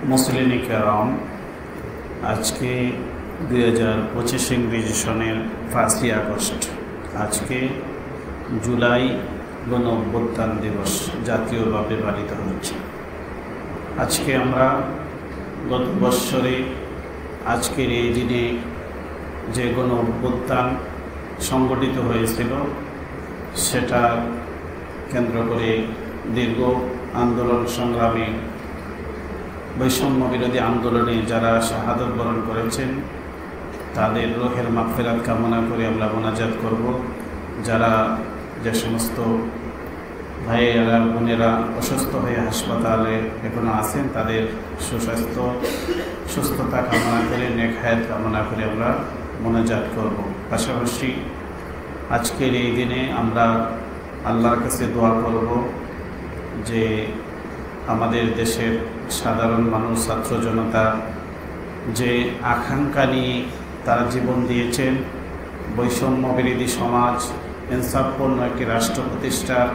মুসলিনী কেরাম, আজকে 2025 ইংরেজি সনের 5ই আগস্ট। আজকে জুলাই গণ অভ্যুত্থান দিবস জাতীয়ভাবে পালিত হচ্ছে। আজকে আমরা গত বৎসরে আজকের এই দিনে যে গণ অভ্যুত্থান সংগঠিত হয়েছিল সেটা কেন্দ্র করে দীর্ঘ আন্দোলন সংগ্রামে, বৈষম্য বিরোধী আন্দোলনে যারা শাহাদত বরণ করেছেন তাদের রুহের মাগফিরাত কামনা করে আমরা মোনাজাত করব। যারা যে সমস্ত ভাইয়েরা বোনেরা অসুস্থ হয়ে হাসপাতালে এখনো আছেন তাদের সুস্বাস্থ্য সুস্থতা কামনা করে, নেক হায়াত কামনা করে আমরা মোনাজাত করব। পাশাপাশি আজকের এই দিনে আমরা আল্লাহর কাছে দোয়া করব যে আমাদের দেশের সাধারণ মানুষ, ছাত্র জনতা যে আকাঙ্ক্ষা নিয়ে তারা জীবন দিয়েছেন, বৈষম্য বিরোধী সমাজ, ইনসাফপূর্ণ একটি রাষ্ট্র প্রতিষ্ঠার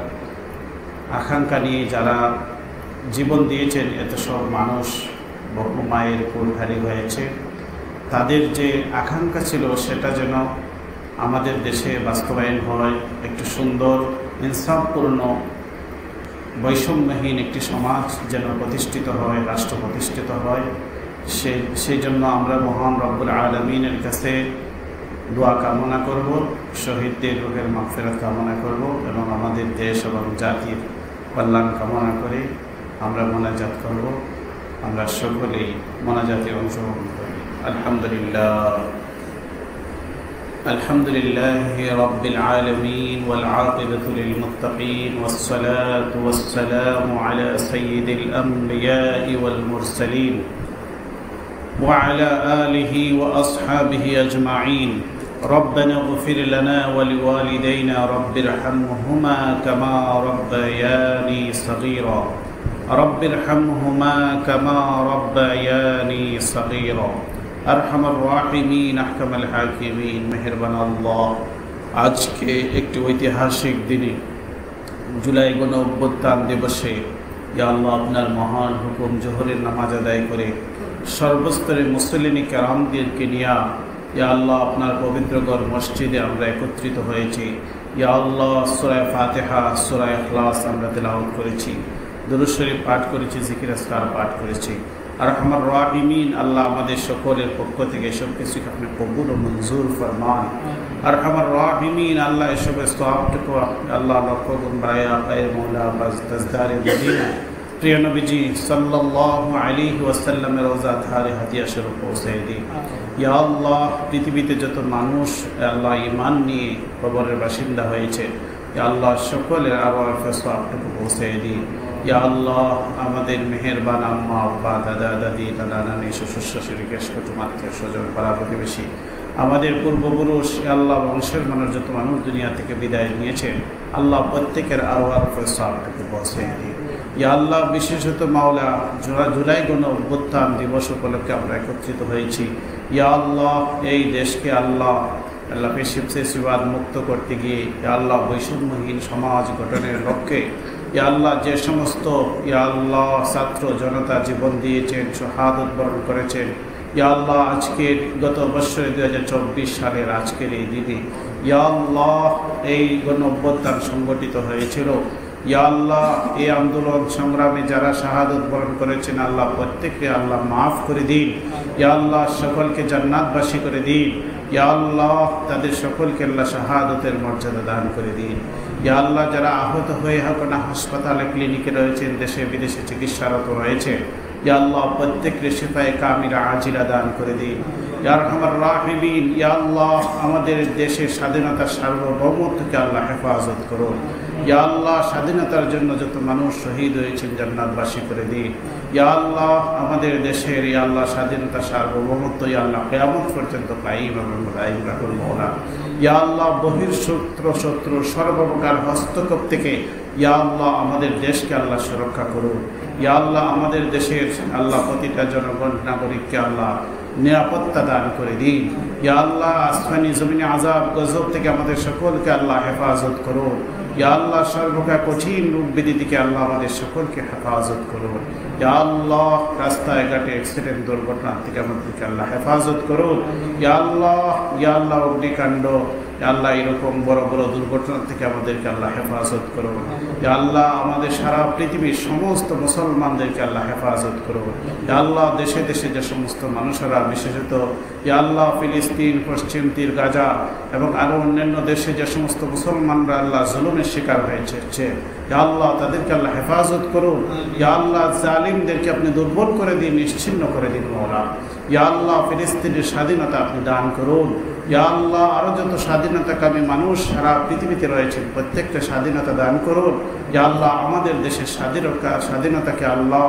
আকাঙ্ক্ষা নিয়ে যারা জীবন দিয়েছেন, এত সব মানুষ বহু মায়ের কোলঘাড়ি হয়েছে। তাদের যে আকাঙ্ক্ষা ছিল সেটা যেন আমাদের দেশে বাস্তবায়ন হয়, একটু সুন্দর ইনসাফপূর্ণ বৈষম্যহীন একটি সমাজ যেন প্রতিষ্ঠিত হয়, রাষ্ট্র প্রতিষ্ঠিত হয়। সেই জন্য আমরা মহান রব্বুল আলামিনের কাছে দোয়া কামনা করব, শহীদদের রুহের মাগফিরাত কামনা করব এবং আমাদের দেশ এবং জাতির কল্যাণ কামনা করে আমরা মোনাজাত করব। আমরা সকলেই মোনাজাতে অংশগ্রহণ করি। আলহামদুলিল্লাহ الحمد لله رب العالمين والعاقبة للمتقين والصلاة والسلام على سيد الأنبياء والمرسلين وعلى آله وأصحابه أجمعين. ربنا اغفر لنا ولوالدينا رب ارحمهما كما ربياني صغيرا رب ارحمهما كما ربياني صغيرا আরহামার রাহিমিন আহকামুল হাকিমিন। মেহেরবান আল্লাহ, আজকে একটি ঐতিহাসিক দিনে জুলাই গণ অভ্যুত্থান দিবসে ইয়া আল্লাহ আপনার মহান হুকুম জোহরের নামাজ আদায় করে সর্বস্তরের মুসলিনী কেরামদেরকে নিয়ে ইয়া আল্লাহ আপনার পবিত্র ঘর মসজিদে আমরা একত্রিত হয়েছি। ইয়া আল্লাহ সূরা ফাতিহা, সূরা ইখলাস আমরা তেলাওয়াত করেছি, দুরূদ শরীফ পাঠ করেছি, জিকির আজকার পাঠ করেছি। আরহামার রাহিমিন আল্লাহ আমাদের সকলের পক্ষ থেকে সব কিছুকে আপনি কবুল ও মঞ্জুর ফরমান। আরহামার রাহিমিন আল্লাহ এসবের সওয়াবটুকু আল্লাহ লক্ষ গুণ বাড়ায়া আপায়ের মওলা তাজদারে মদিনা প্রিয় নবীজি সাল্লাল্লাহু আলাইহি ওয়াসাল্লামের রওজা ধারে হাদিয়া স্বরূপ পৌঁছে দিই। ইয়া আল্লাহ, পৃথিবীতে যত মানুষ আল্লাহ ঈমান নিয়ে কবরের বাসিন্দা হয়েছে, ইয়া আল্লাহ সকলের আরওয়াহের সওয়াবটুকু পৌঁছে দিই। ইয়া আল্লাহ, আমাদের মেহেরবান আম্মা আব্বা, দাদা দাদি, দাদা নানি, শ্বশুর শাশুড়ি, কুটুম আত্মীয় স্বজন, পাড়া প্রতিবেশী, আমাদের পূর্বপুরুষ আল্লাহ বংশের মানুষ যত মানুষ দুনিয়া থেকে বিদায় নিয়েছে, আল্লাহ প্রত্যেকের আরওয়াহের সওয়াবটুকু পৌঁছে দিই। ইয়া আল্লাহ, বিশেষত মাওলা জুলাই গণ অভ্যুত্থান দিবস উপলক্ষে আমরা একত্রিত হয়েছি। ইয়া আল্লাহ, এই দেশকে আল্লাহ ফেসিবাদ মুক্ত করতে গিয়ে ইয়া আল্লাহ বৈষম্যহীন সমাজ গঠনের লক্ষ্যে ইয়া আল্লাহ যে সমস্ত ইয়া আল্লাহ ছাত্র জনতা জীবন দিয়েছেন, শাহাদত বরণ করেছেন, ইয়া আল্লাহ আজকের গত বৎসরে 2024 সালের আজকের এই দিনে ইয়া আল্লাহ এই গণ অভ্যুত্থান সংগঠিত হয়েছিল। ইয়া আল্লাহ, এই আন্দোলন সংগ্রামে যারা শাহাদত বরণ করেছেন আল্লাহ প্রত্যেককে আল্লাহ মাফ করে দিন। ইয়া আল্লাহ সকলকে জান্নাতবাসী করে দিন। ইয়া আল্লাহ তাদের সকলকে আল্লাহ শাহাদতের মর্যাদা দান করে দিন। ইয়া আল্লাহ, যারা আহত হয়ে এখনো হাসপাতালে ক্লিনিকে রয়েছেন, দেশে বিদেশে চিকিৎসারত রয়েছে, ইয়া আল্লাহ প্রত্যেককে শিফায়ে কামিলা আজিলা দান করে দিন। ইয়া আরহামার রাহিমিন, ইয়া আল্লাহ আমাদের দেশের স্বাধীনতার সার্বভৌমত্বকে আল্লাহ হেফাজত করুন। ইয়া আল্লাহ স্বাধীনতার জন্য যত মানুষ শহীদ হয়েছেন জান্নাতবাসী করে দিন। ইয়া আল্লাহ আমাদের দেশের ইয়া আল্লাহ স্বাধীনতা সার্বভৌমত্ব ইয়া আল্লাহ কিয়ামত পর্যন্ত কায়েম এবং দায়ম রাখুন মওলা। ইয়া আল্লাহ শত্রু সর্বপ্রকার হস্তক্ষেপ থেকে ইয়া আল্লাহ আমাদের দেশকে আল্লাহ সুরক্ষা করুন। ইয়া আল্লাহ আমাদের দেশের আল্লাহ প্রতিটা জনগণ নাগরিককে আল্লাহ নিরাপত্তা দান করে দিন। ইয়া আল্লাহ আসমানি জমিনে আযাব গজব থেকে আমাদের সকলকে আল্লাহ হেফাজত করুন। ইয়া আল্লাহ সর্বপ্রকার কঠিন রোগ ব্যাধি থেকে আল্লাহ আমাদের সকলকে হেফাজত করুন। ইয়া আল্লাহ রাস্তায় ঘাটে অ্যাক্সিডেন্ট দুর্ঘটনা থেকে আমাদেরকে আল্লাহ হেফাজত করুন। ইয়া আল্লাহ অগ্নিকাণ্ড, ইয়া আল্লাহ এরকম বড় বড় দুর্ঘটনা থেকে আমাদেরকে আল্লাহ হেফাজত করুন। ইয়া আল্লাহ আমাদের সারা পৃথিবীর সমস্ত মুসলমানদেরকে আল্লাহ হেফাজত করুন। ইয়া আল্লাহ দেশে দেশে যে সমস্ত মানুষেরা, বিশেষত ইয়া আল্লাহ ফিলিস্তিন, পশ্চিম তীর, গাজা এবং আরও অন্যান্য দেশে যে সমস্ত মুসলমানরা আল্লাহ জুলুমের শিকার হয়েছে, ইয়া আল্লাহ তাদেরকে আল্লাহ হেফাজত করুন। ইয়া আল্লাহ জালিমদেরকে আপনি দুর্বল করে দিন, নিশ্চিহ্ন করে দিন মওলা। ইয়া আল্লাহ ফিলিস্তিনের স্বাধীনতা আপনি দান করুন। ইয়া আল্লাহ আরও যত স্বাধীনতাকামী মানুষ সারা পৃথিবীতে রয়েছেন প্রত্যেকটা স্বাধীনতা দান করুন। ইয়া আল্লাহ আমাদের দেশের স্বাধীনতাকে আল্লাহ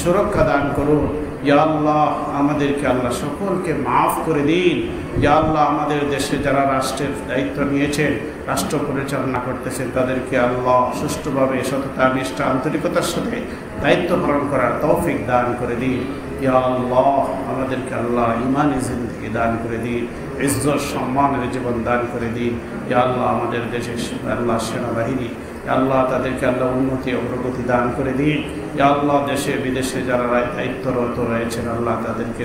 সুরক্ষা দান করুন। ইয়া আল্লাহ আমাদেরকে আল্লাহ সকলকে মাফ করে দিন। ইয়া আল্লাহ আমাদের দেশে যারা রাষ্ট্রের দায়িত্ব নিয়েছেন, রাষ্ট্র পরিচালনা করতেছেন, তাদেরকে আল্লাহ সুষ্ঠুভাবে সততা, নিষ্ঠা, আন্তরিকতার সাথে দায়িত্ব পালন করার তৌফিক দান করে দিন। ইয়া আল্লাহ আমাদেরকে আল্লাহ ঈমানি জিন্দেগি দান করে দিন, ইজ্জত সম্মানের জীবন দান করে দিন। ইয়া আল্লাহ আমাদের দেশের আল্লাহ সেনাবাহিনী, আল্লাহ তাদেরকে আল্লাহ উন্নতি অগ্রগতি দান করে দিন। ইয়া আল্লাহ দেশে বিদেশে যারা দায়িত্বরত রয়েছেন আল্লাহ তাদেরকে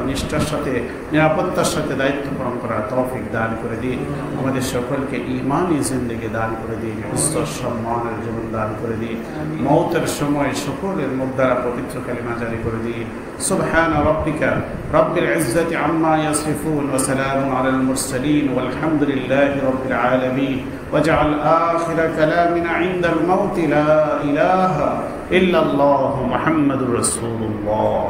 নিষ্ঠার সাথে, নিরাপত্তার সাথে দায়িত্ব পালন করার তৌফিক দান করে দিন। আমাদের সকলকে ঈমানি জিন্দেগি দান করে দিন, ইজ্জত সম্মানের জীবন দান করে দিন। মওতের সময় সকলের মুখ দ্বারা পবিত্র কালিমা জারি করে দিন। সুবহান রাব্বিকা রাব্বিল ইজ্জাতি আম্মা ইয়াসিফুন ওয়া সালামুন আলাল মুরসালিন ওয়ালহামদুলিল্লাহি রাব্বিল আলামিন। واجعل آخر كلامنا عند الموت لا إله إلا الله محمد رسول الله.